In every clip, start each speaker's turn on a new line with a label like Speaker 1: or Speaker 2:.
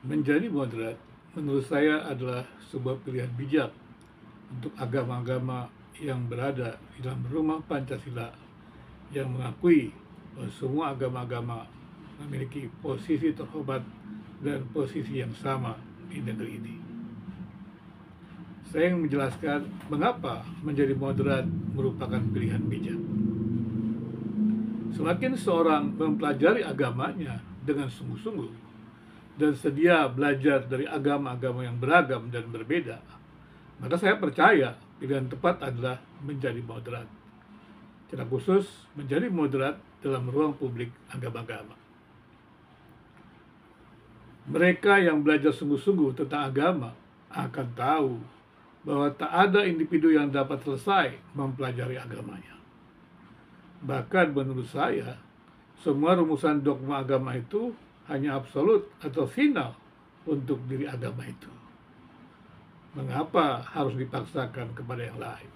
Speaker 1: Menjadi moderat, menurut saya adalah sebuah pilihan bijak untuk agama-agama yang berada di dalam rumah Pancasila yang mengakui bahwa semua agama-agama memiliki posisi terhormat dan posisi yang sama di negeri ini. Saya ingin menjelaskan mengapa menjadi moderat merupakan pilihan bijak. Semakin seorang mempelajari agamanya dengan sungguh-sungguh dan sedia belajar dari agama-agama yang beragam dan berbeda, maka saya percaya pilihan tepat adalah menjadi moderat. Secara khusus, menjadi moderat dalam ruang publik agama-agama. Mereka yang belajar sungguh-sungguh tentang agama akan tahu bahwa tak ada individu yang dapat selesai mempelajari agamanya. Bahkan menurut saya, semua rumusan dogma agama itu hanya absolut atau final untuk diri agama itu. Mengapa harus dipaksakan kepada yang lain?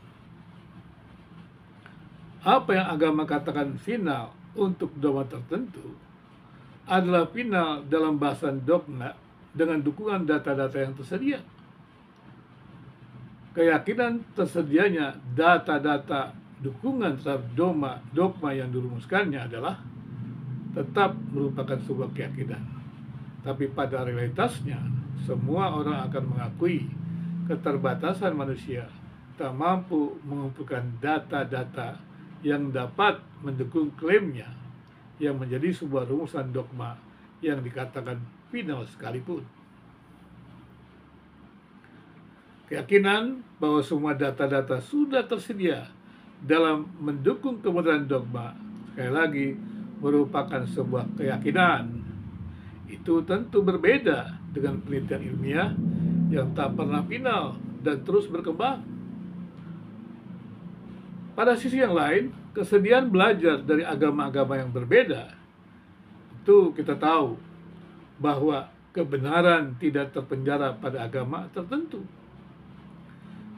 Speaker 1: Apa yang agama katakan final untuk dogma tertentu adalah final dalam bahasan dogma dengan dukungan data-data yang tersedia. Keyakinan tersedianya data-data dukungan terhadap dogma yang dirumuskannya adalah tetap merupakan sebuah keyakinan. Tapi pada realitasnya, semua orang akan mengakui keterbatasan manusia tak mampu mengumpulkan data-data yang dapat mendukung klaimnya yang menjadi sebuah rumusan dogma yang dikatakan final sekalipun. Keyakinan bahwa semua data-data sudah tersedia dalam mendukung kebenaran dogma, sekali lagi, merupakan sebuah keyakinan. Itu tentu berbeda dengan penelitian ilmiah yang tak pernah final dan terus berkembang. Pada sisi yang lain, kesediaan belajar dari agama-agama yang berbeda, itu kita tahu bahwa kebenaran tidak terpenjara pada agama tertentu.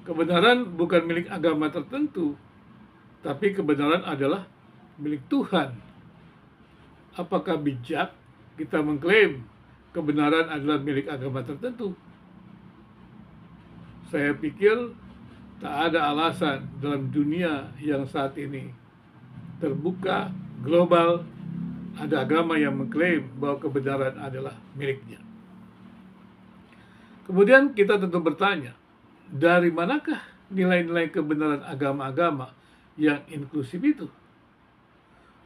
Speaker 1: Kebenaran bukan milik agama tertentu, tapi kebenaran adalah milik Tuhan. Apakah bijak kita mengklaim kebenaran adalah milik agama tertentu? Saya pikir tak ada alasan dalam dunia yang saat ini terbuka, global, ada agama yang mengklaim bahwa kebenaran adalah miliknya. Kemudian kita tentu bertanya, dari manakah nilai-nilai kebenaran agama-agama yang inklusif itu?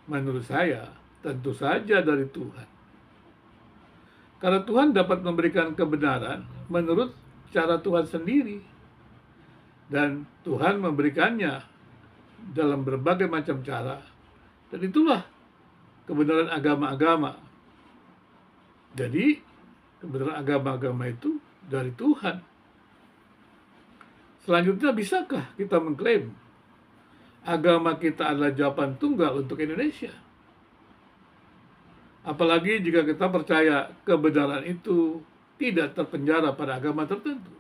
Speaker 1: Menurut saya, tentu saja dari Tuhan. Karena Tuhan dapat memberikan kebenaran menurut cara Tuhan sendiri. Dan Tuhan memberikannya dalam berbagai macam cara. Dan itulah kebenaran agama-agama. Jadi, kebenaran agama-agama itu dari Tuhan. Selanjutnya, bisakah kita mengklaim agama kita adalah jawaban tunggal untuk Indonesia? Apalagi jika kita percaya kebenaran itu tidak terpenjara pada agama tertentu.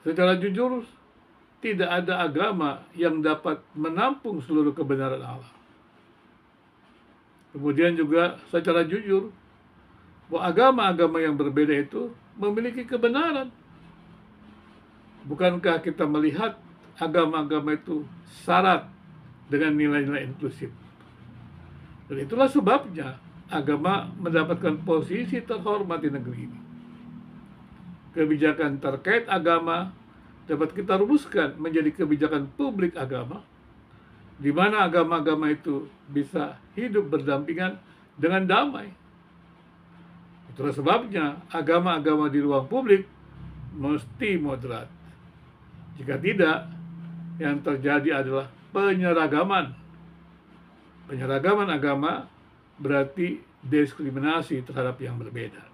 Speaker 1: Secara jujur, tidak ada agama yang dapat menampung seluruh kebenaran Allah. Kemudian juga secara jujur, bahwa agama-agama yang berbeda itu memiliki kebenaran. Bukankah kita melihat agama-agama itu syarat dengan nilai-nilai inklusif? Dan itulah sebabnya agama mendapatkan posisi terhormat di negeri ini. Kebijakan terkait agama dapat kita rumuskan menjadi kebijakan publik agama, di mana agama-agama itu bisa hidup berdampingan dengan damai. Itulah sebabnya agama-agama di ruang publik mesti moderat. Jika tidak, yang terjadi adalah penyeragaman. Penyeragaman agama berarti diskriminasi terhadap yang berbeda.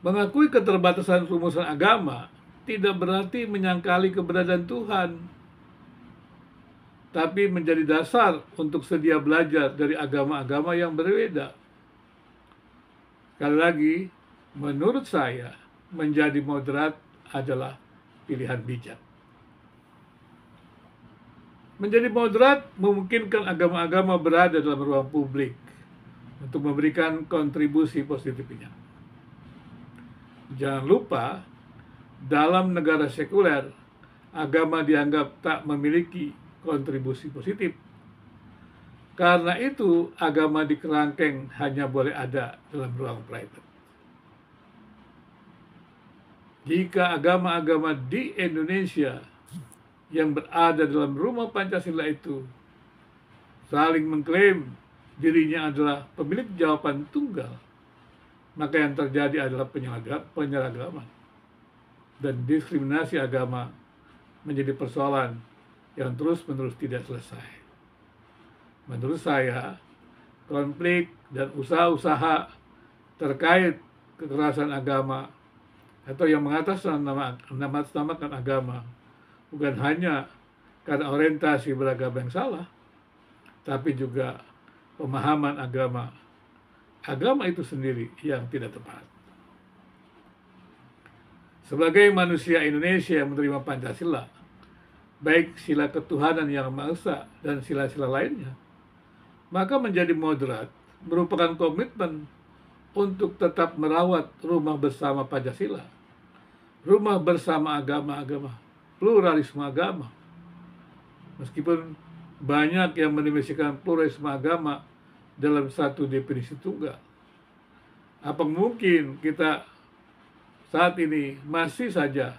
Speaker 1: Mengakui keterbatasan rumusan agama tidak berarti menyangkali keberadaan Tuhan, tapi menjadi dasar untuk sedia belajar dari agama-agama yang berbeda. Sekali lagi, menurut saya, menjadi moderat adalah pilihan bijak. Menjadi moderat memungkinkan agama-agama berada dalam ruang publik, untuk memberikan kontribusi positifnya. Jangan lupa, dalam negara sekuler, agama dianggap tak memiliki kontribusi positif. Karena itu, agama di kerangkeng hanya boleh ada dalam ruang private. Jika agama-agama di Indonesia yang berada dalam rumah Pancasila itu saling mengklaim dirinya adalah pemilik jawaban tunggal, maka yang terjadi adalah penyeragaman dan diskriminasi agama menjadi persoalan yang terus-menerus tidak selesai. Menurut saya, konflik dan usaha-usaha terkait kekerasan agama atau yang mengatasnamakan agama bukan hanya karena orientasi beragama yang salah, tapi juga pemahaman agama itu sendiri yang tidak tepat. Sebagai manusia Indonesia yang menerima Pancasila, baik sila ketuhanan yang Maha Esa dan sila-sila lainnya, maka menjadi moderat merupakan komitmen untuk tetap merawat rumah bersama Pancasila, rumah bersama agama-agama, pluralisme agama. Meskipun banyak yang mendefinisikan pluralisme agama dalam satu definisi tunggal, apa mungkin kita saat ini masih saja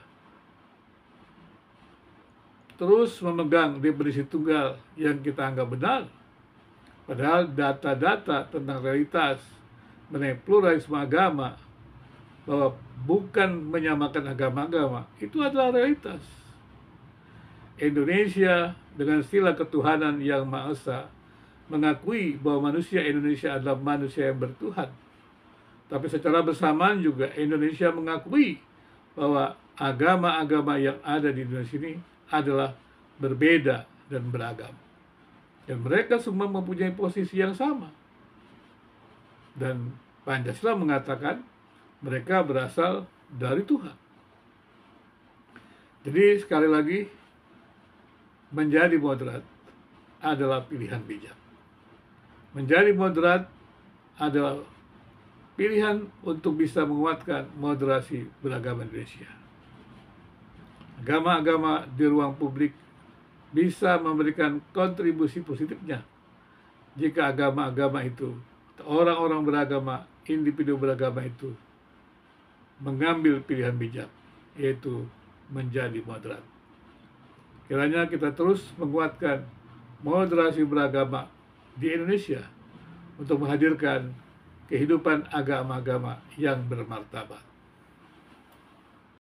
Speaker 1: terus memegang definisi tunggal yang kita anggap benar? Padahal data-data tentang realitas mengenai pluralisme agama, bahwa bukan menyamakan agama-agama, itu adalah realitas. Indonesia dengan sila ketuhanan yang Maha Esa mengakui bahwa manusia Indonesia adalah manusia yang bertuhan. Tapi secara bersamaan juga Indonesia mengakui bahwa agama-agama yang ada di Indonesia ini adalah berbeda dan beragam. Dan mereka semua mempunyai posisi yang sama. Dan Pancasila mengatakan mereka berasal dari Tuhan. Jadi sekali lagi, menjadi moderat adalah pilihan bijak. Menjadi moderat adalah pilihan untuk bisa menguatkan moderasi beragama Indonesia. Agama-agama di ruang publik bisa memberikan kontribusi positifnya jika agama-agama itu, orang-orang beragama, individu beragama itu mengambil pilihan bijak, yaitu menjadi moderat. Kiranya kita terus menguatkan moderasi beragama di Indonesia untuk menghadirkan kehidupan agama-agama yang bermartabat.